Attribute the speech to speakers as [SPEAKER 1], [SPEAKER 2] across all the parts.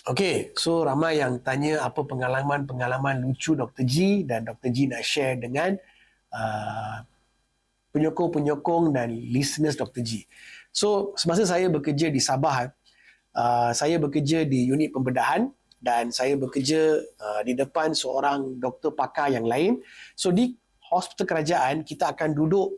[SPEAKER 1] Okey, so ramai yang tanya apa pengalaman-pengalaman lucu Dr. G dan Dr. G nak share dengan uh, penyokong-penyokong dan listeners Dr. G. So, semasa saya bekerja di Sabah, saya bekerja di unit pembedahan dan saya bekerja di depan seorang doktor pakar yang lain. So, di hospital kerajaan, kita akan duduk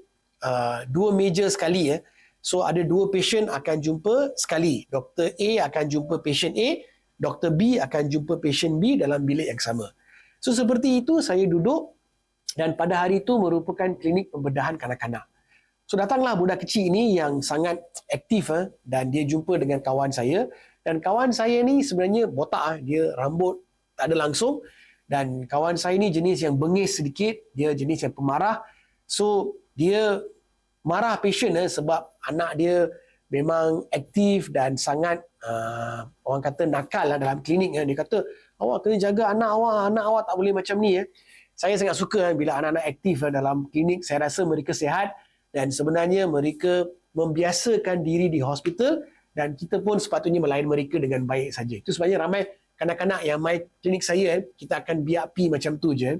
[SPEAKER 1] dua meja sekali. So, ada dua patient akan jumpa sekali. Dr. A akan jumpa patient A, Dr. B akan jumpa patient B dalam bilik yang sama. So, seperti itu saya duduk dan pada hari itu merupakan klinik pembedahan kanak-kanak. So, datanglah budak kecil ini yang sangat aktif dan dia jumpa dengan kawan saya. Dan kawan saya ni sebenarnya botak, dia rambut tak ada langsung. Dan kawan saya ni jenis yang bengis sedikit, dia jenis yang pemarah. So, dia marah patient sebab anak dia memang aktif dan sangat orang kata nakal dalam klinik. Dia kata, awak kena jaga anak awak tak boleh macam ni. Saya sangat suka bila anak-anak aktif dalam klinik. Saya rasa mereka sihat dan sebenarnya mereka membiasakan diri di hospital dan kita pun sepatutnya melayan mereka dengan baik saja. Itu sebabnya ramai kanak-kanak yang mai klinik saya, kita akan biapi macam tu je.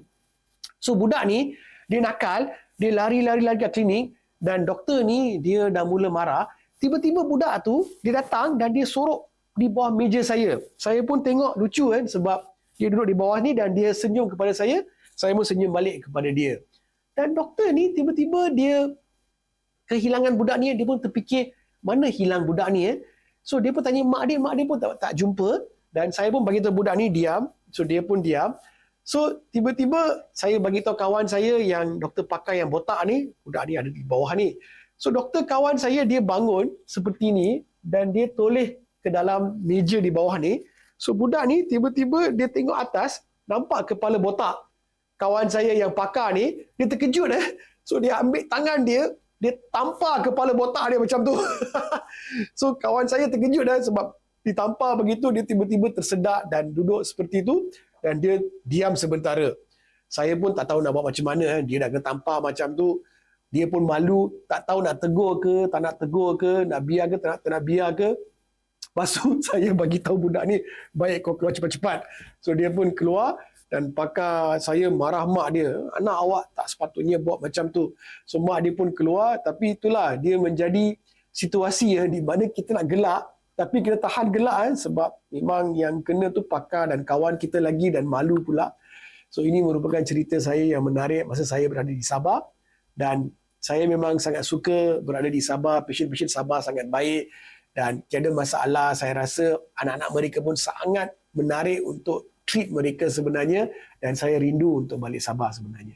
[SPEAKER 1] So budak ni, dia nakal, dia lari-lari ke klinik dan doktor ni dia dah mula marah. Tiba-tiba budak tu, dia datang dan dia sorok di bawah meja saya. Saya pun tengok lucu sebab dia duduk di bawah ni dan dia senyum kepada saya pun senyum balik kepada dia. Dan doktor ni tiba-tiba dia kehilangan budak ni, dia pun terfikir mana hilang budak ni. So dia pun tanya mak dia pun tak jumpa dan saya pun bagi tahu budak ni diam. So dia pun diam. So tiba-tiba saya bagi tahu kawan saya yang doktor pakar yang botak ni, budak ni ada di bawah ni. So doktor kawan saya dia bangun seperti ni dan dia toleh ke dalam meja di bawah ni. So budak ni tiba-tiba dia tengok atas, nampak kepala botak kawan saya yang pakar ni, dia terkejut. So dia ambil tangan dia tampar kepala botak dia macam tu. So kawan saya terkejut sebab ditampar begitu, dia tiba-tiba tersedak dan duduk seperti itu dan dia diam sementara. Saya pun tak tahu nak buat macam mana. Dia dah kena tampar macam tu. Dia pun malu, tak tahu nak tegur ke, tak nak tegur ke, nak biar ke, tak nak biar ke. Lepas tu saya bagi tahu budak ni, baik kau keluar cepat-cepat. So dia pun keluar dan pakar saya marah mak dia. Anak awak tak sepatutnya buat macam tu. So mak dia pun keluar, tapi itulah dia menjadi situasi di mana kita nak gelak, tapi kita tahan gelak sebab memang yang kena tu pakar dan kawan kita lagi dan malu pula. So ini merupakan cerita saya yang menarik masa saya berada di Sabah. Dan saya memang sangat suka berada di Sabah. Pasien-pasien Sabah sangat baik dan tiada masalah. Saya rasa anak-anak mereka pun sangat menarik untuk treat mereka sebenarnya dan saya rindu untuk balik Sabah sebenarnya.